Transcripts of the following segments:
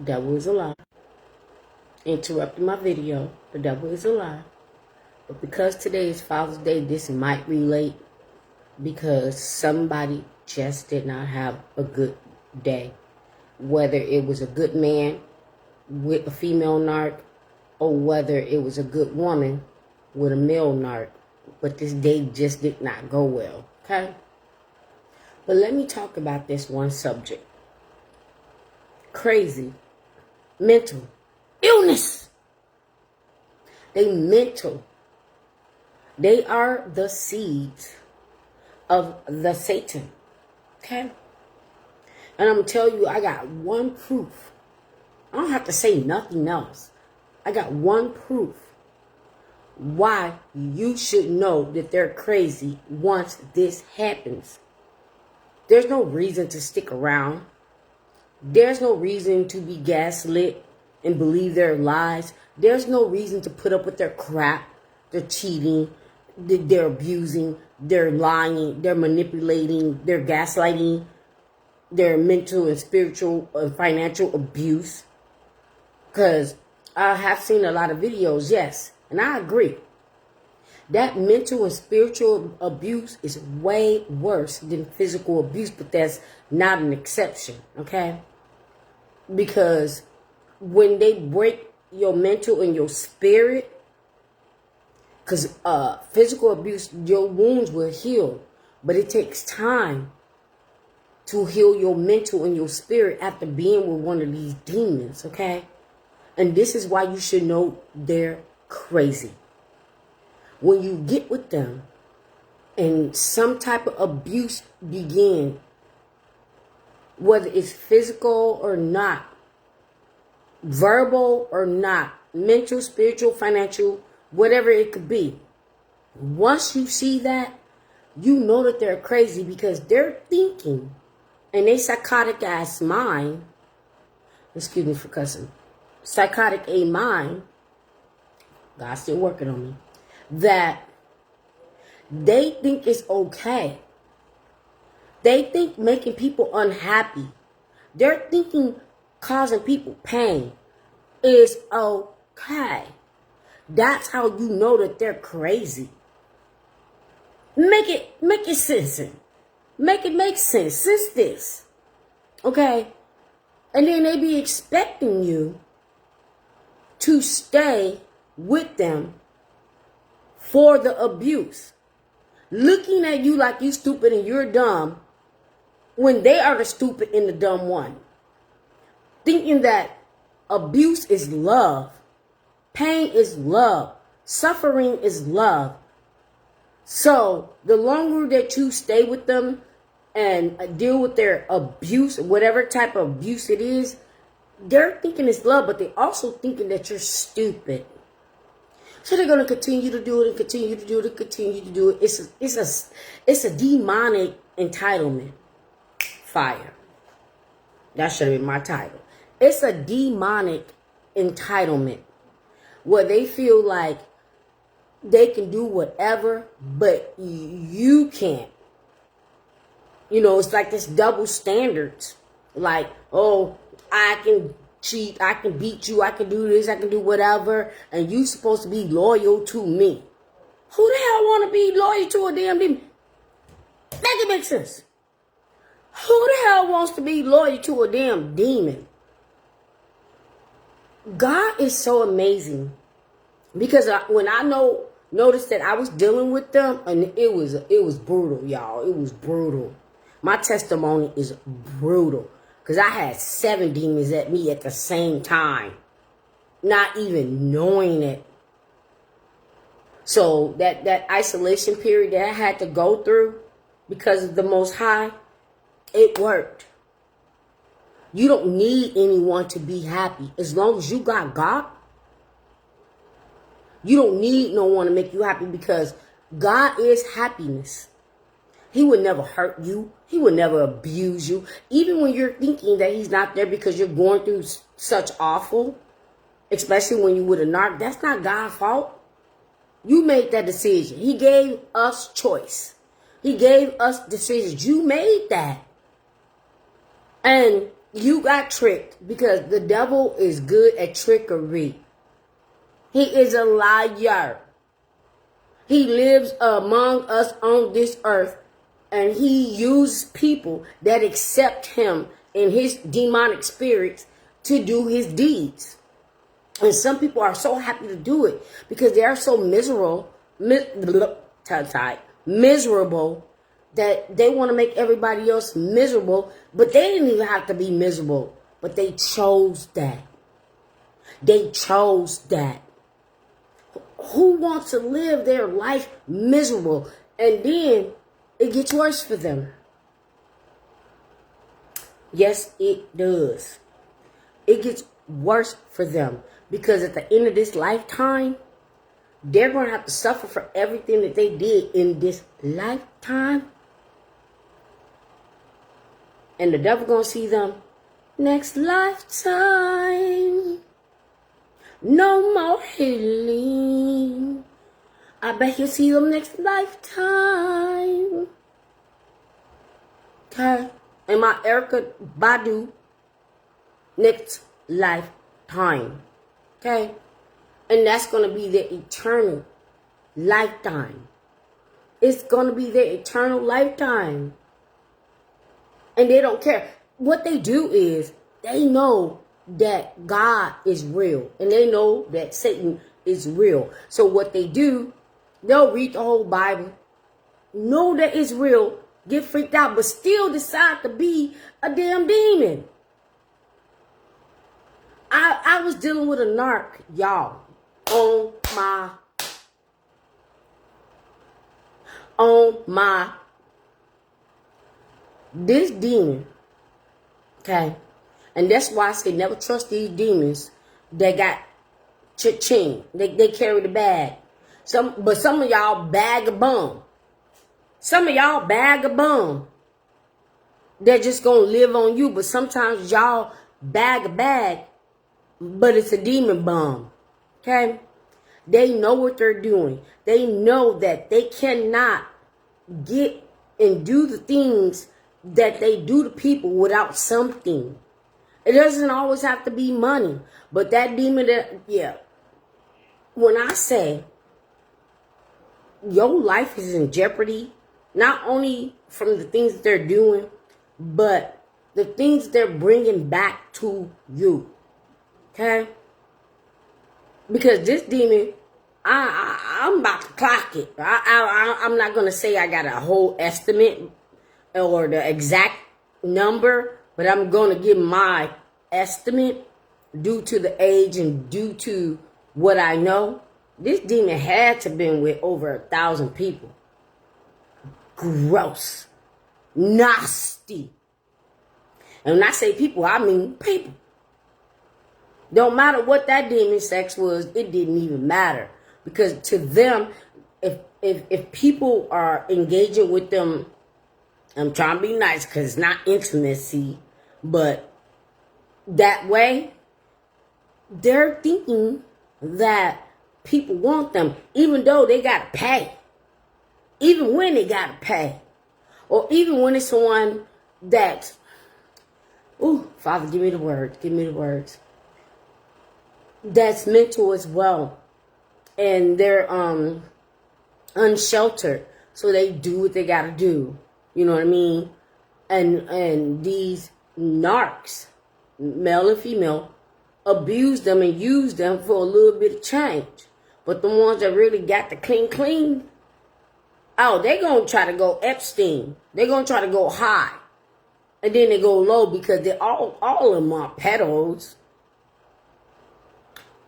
Devil is a lie. Interrupting my video. The devil is a lie. But because today is Father's Day, this might relate because somebody just did not have a good day. Whether it was a good man with a female narc or whether it was a good woman with a male narc. But this day just did not go well, okay? But let me talk about this one subject. Crazy. Mental. Illness. They mental. They are the seeds of the Satan. Okay? And I'm going to tell you, I got one proof. I don't have to say nothing else. I got one proof why you should know that they're crazy once this happens. There's no reason to stick around. There's no reason to be gaslit and believe their lies. There's no reason to put up with their crap. They're cheating. They're abusing. They're lying. They're manipulating. They're gaslighting. Their mental and spiritual and financial abuse. Because I have seen a lot of videos, yes, and I agree. That mental and spiritual abuse is way worse than physical abuse, but that's not an exception, okay? Because when they break your mental and your spirit, because physical abuse, your wounds will heal, but it takes time to heal your mental and your spirit after being with one of these demons, okay? And this is why you should know they're crazy. When you get with them and some type of abuse begin, whether it's physical or not, verbal or not, mental, spiritual, financial, whatever it could be, once you see that, you know that they're crazy because they're thinking in a psychotic ass mind, excuse me for cussing, psychotic a mind, God's still working on me, that they think it's okay. They think making people unhappy, they're thinking causing people pain is okay. That's how you know that they're crazy. Make it sense. Make it make sense. Since this. Okay? And then they be expecting you to stay with them for the abuse. Looking at you like you stupid and you're dumb when they are the stupid and the dumb one. Thinking that abuse is love. Pain is love. Suffering is love. So the longer that you stay with them and deal with their abuse, whatever type of abuse it is, they're thinking it's love, but they're also thinking that you're stupid. So they're going to continue to do it and continue to do it and continue to do it. It's a demonic entitlement. Fire. That should have been my title. It's a demonic entitlement where they feel like they can do whatever, but you can't. You know, it's like this double standards. Like, oh, I can cheat, I can beat you, I can do this, I can do whatever, and you supposed to be loyal to me. Who the hell want to be loyal to a damn demon? Make it make sense. Who the hell wants to be loyal to a damn demon? God is so amazing. Because when I noticed that I was dealing with them, and it was brutal, y'all. It was brutal. My testimony is brutal. Because I had 7 demons at me at the same time. Not even knowing it. So that isolation period that I had to go through because of the Most High, it worked. You don't need anyone to be happy. As long as you got God, you don't need no one to make you happy because God is happiness. He would never hurt you. He would never abuse you. Even when you're thinking that he's not there because you're going through such awful, especially when you with a narc, that's not God's fault. You made that decision. He gave us choice. He gave us decisions. You made that. And You got tricked because the devil is good at trickery. He is a liar. He lives among us on this earth, and he uses people that accept him and his demonic spirits to do his deeds. And some people are so happy to do it because they are so miserable that they want to make everybody else miserable, but they didn't even have to be miserable. But they chose that. They chose that. Who wants to live their life miserable? And then it gets worse for them. Yes, it does. It gets worse for them because at the end of this lifetime, they're going to have to suffer for everything that they did in this lifetime. And the devil going to see them next lifetime. No more healing. I bet you'll see them next lifetime. Okay. And my Erica Badu next lifetime. Okay. And that's going to be their eternal lifetime. It's going to be their eternal lifetime. And they don't care. What they do is they know that God is real. And they know that Satan is real. So what they do, they'll read the whole Bible, know that it's real, get freaked out, but still decide to be a damn demon. I was dealing with a narc, y'all, this demon, okay? And that's why I say never trust these demons that got cha-ching. They carry the bag. But some of y'all bag a bum. Some of y'all bag a bum. They're just going to live on you. But sometimes y'all bag a bag, but it's a demon bum. Okay? They know what they're doing. They know that they cannot get and do the things that they do to people without something. It doesn't always have to be money. But that demon, when I say your life is in jeopardy, not only from the things that they're doing, but the things they're bringing back to you. Okay? Because this demon, I'm about to clock it. I'm not going to say I got a whole estimate or the exact number, but I'm going to give my estimate due to the age and due to what I know. This demon had to have been with over 1,000 people. Gross. Nasty. And when I say people, I mean people. Don't matter what that demon sex was, it didn't even matter. Because to them, if people are engaging with them, I'm trying to be nice because it's not intimacy, but that way, they're thinking that people want them, even though they got to pay. Even when they got to pay. Or even when it's someone that, Father, give me the words. Give me the words. That's mental as well. And they're unsheltered. So they do what they got to do. You know what I mean? And these narcs, male and female, abuse them and use them for a little bit of change. But the ones that really got the clean, they're going to try to go Epstein. They're going to try to go high. And then they go low because they're all of them are pedos.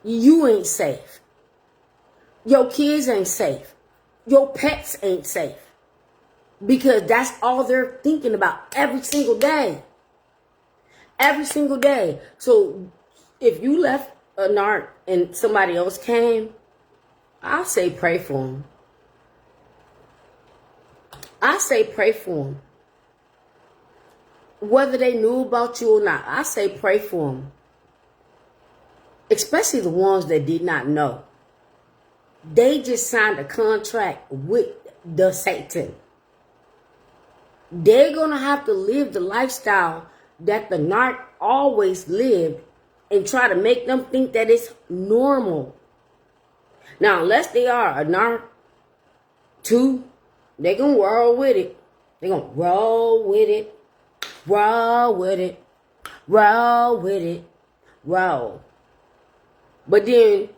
You ain't safe. Your kids ain't safe. Your pets ain't safe. Because that's all they're thinking about every single day. Every single day. So if you left a narc and somebody else came, I'll say pray for them. I say pray for them. Whether they knew about you or not, I say pray for them. Especially the ones that did not know. They just signed a contract with the Satan. They're going to have to live the lifestyle that the narc always lived and try to make them think that it's normal. Now, unless they are a narc, too, they gonna roll with it. They gonna roll with it, roll with it, roll with it, roll. But then,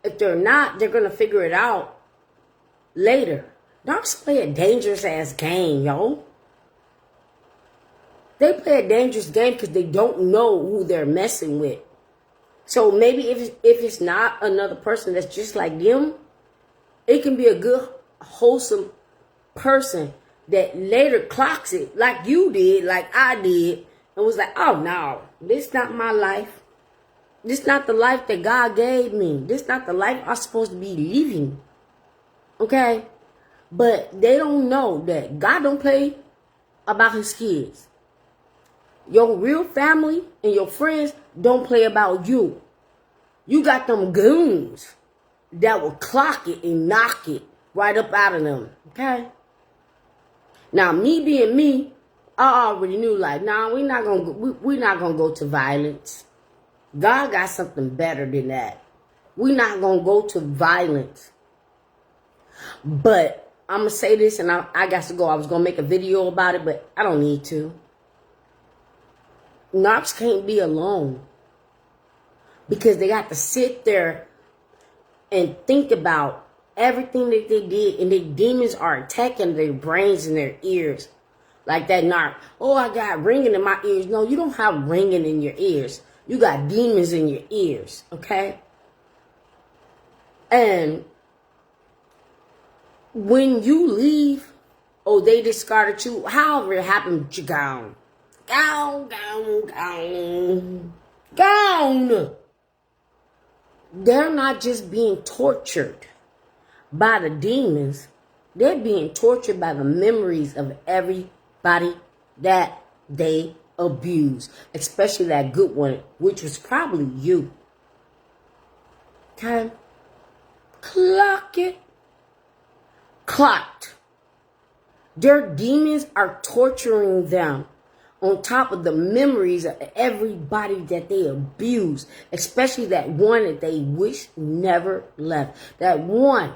if they're not, they're gonna figure it out later. Narcs play a dangerous ass game, yo. They play a dangerous game because they don't know who they're messing with. So maybe if it's not another person that's just like them, it can be a good, wholesome person that later clocks it like you did, like I did, and was like, oh no, this not my life. This not the life that God gave me. This not the life I'm supposed to be living. Okay? But they don't know that God don't play about his kids. Your real family and your friends don't play about you. You got them goons that will clock it and knock it right up out of them. Okay? Now, me being me, I already knew, like, nah, we're not gonna go to violence. God got something better than that. We're not gonna go to violence. But I'm gonna say this, and I got to go. I was gonna make a video about it, but I don't need to. Narcs can't be alone because they got to sit there and think about everything that they did, and the demons are attacking their brains and their ears. Like that narc. Oh, I got ringing in my ears. No, you don't have ringing in your ears. You got demons in your ears, okay? And when you leave, oh, they discarded you. However it happened, you gone. Gone. They're not just being tortured by the demons. They're being tortured by the memories of everybody that they abuse. Especially that good one, which was probably you. Okay? Clock it. Clocked. Their demons are torturing them on top of the memories of everybody that they abused, especially that one that they wish never left. That one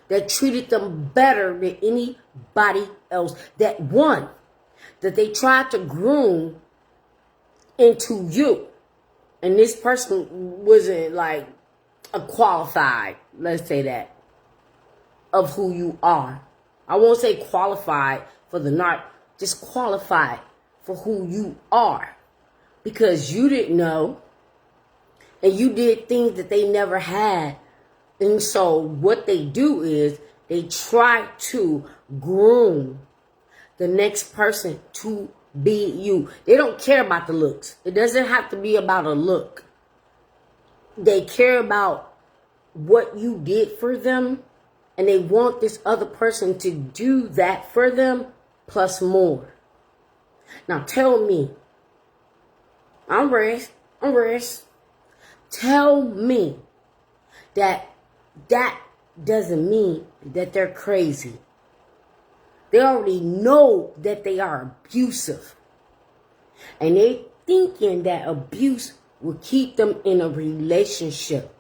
that treated them better than anybody else. That one that they tried to groom into you. And this person wasn't like a qualified, let's say that, of who you are. I won't say qualified for the narc, just qualified for who you are. Because you didn't know, and you did things that they never had. And so what they do is they try to groom the next person to be you. They don't care about the looks. It doesn't have to be about a look. They care about what you did for them, and they want this other person to do that for them plus more. Now tell me, I'm rest. Tell me that doesn't mean that they're crazy. They already know that they are abusive. And they thinking that abuse will keep them in a relationship.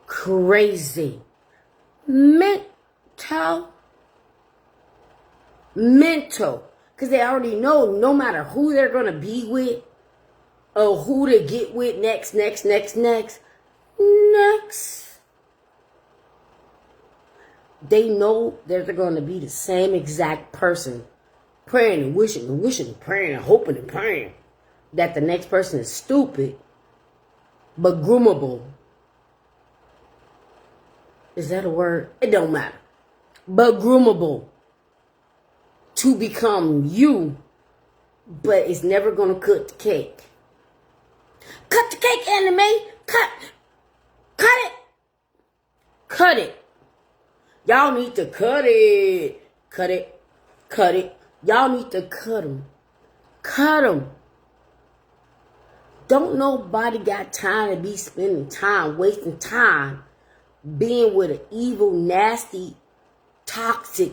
Crazy. Mental. Because they already know no matter who they're going to be with or who to get with next. They know that they're going to be the same exact person. Praying and wishing and praying and hoping and praying that the next person is stupid but groomable. Is that a word? It don't matter. But groomable to become you, but it's never going to cut the cake. Cut the cake, anime. Cut it. Y'all need to cut it. Cut it. Y'all need to cut them. Cut them. Don't nobody got time to be spending time, wasting time, being with an evil, nasty, toxic,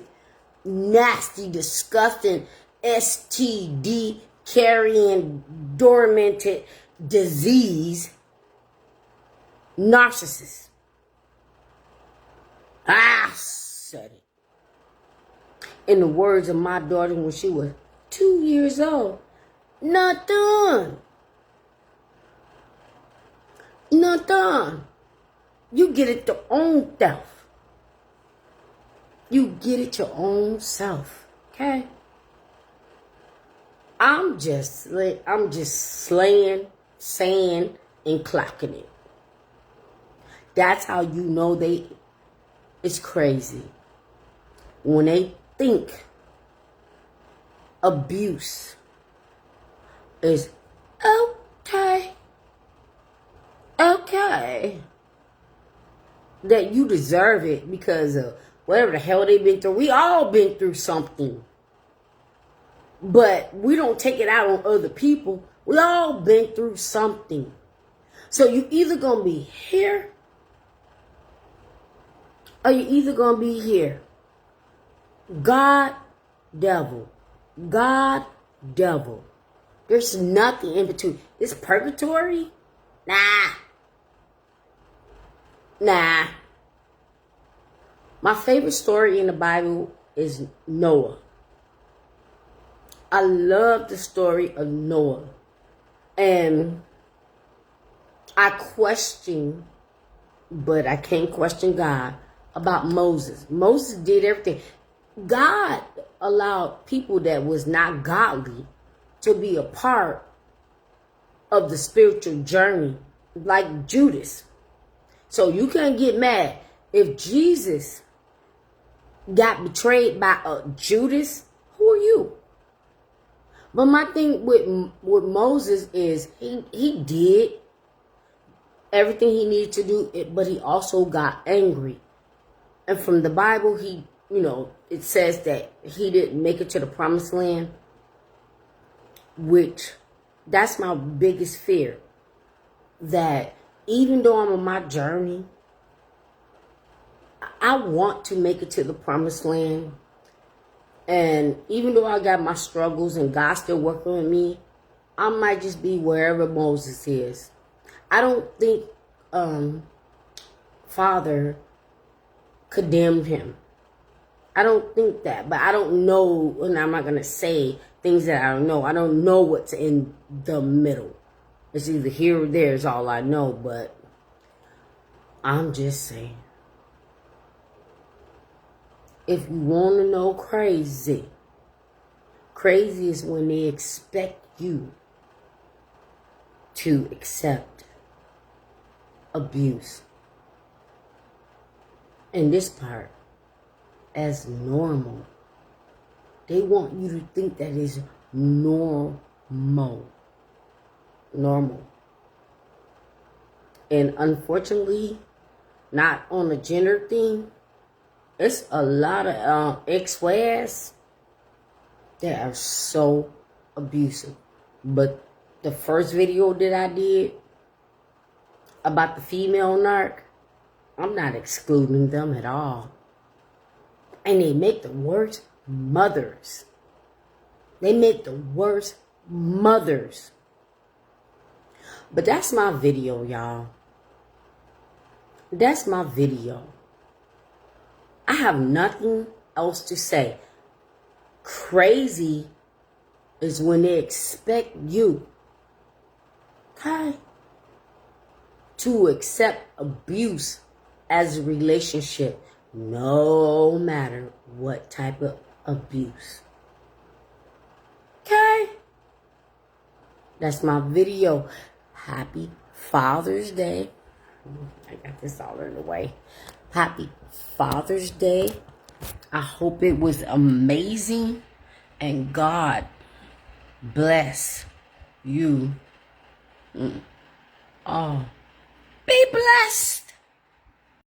nasty, disgusting, STD carrying dormanted disease, narcissist. I said it. In the words of my daughter when she was 2 years old, not done. Not done. You get it your own self. You get it your own self. Okay? I'm just slaying, saying, and clocking it. That's how you know it's crazy. When they think abuse is okay. That you deserve it because of whatever the hell they've been through. We all been through something. But we don't take it out on other people. We all been through something. So you either gonna be here or you either gonna be here. God, devil. God, devil. There's nothing in between. It's purgatory? Nah. My favorite story in the Bible is Noah. I love the story of Noah. And I question, but I can't question God, about Moses. Moses did everything. God allowed people that was not godly to be a part of the spiritual journey, like Judas. So you can't get mad if Jesus got betrayed by Judas. Who are you? But my thing with Moses is he did everything he needed to do, but he also got angry. And from the Bible, it says that he didn't make it to the promised land, which that's my biggest fear. That even though I'm on my journey, I want to make it to the promised land. And even though I got my struggles and God's still working with me, I might just be wherever Moses is. I don't think Father condemned him. I don't think that, but I don't know, and I'm not going to say things that I don't know. I don't know what's in the middle. It's either here or there is all I know, but I'm just saying. If you want to know crazy is when they expect you to accept abuse. And this part, as normal. They want you to think that is normal. And unfortunately, not on the gender thing, it's a lot of ex-wives that are so abusive. But the first video that I did about the female narc, I'm not excluding them at all. And they make the worst mothers. They make the worst mothers. But that's my video, y'all. That's my video. I have nothing else to say. Crazy is when they expect you, okay, to accept abuse as a relationship, no matter what type of abuse. Okay? That's my video. Happy Father's Day. I got this all in the way. Happy Father's Day. I hope it was amazing. And God bless you. Oh, be blessed.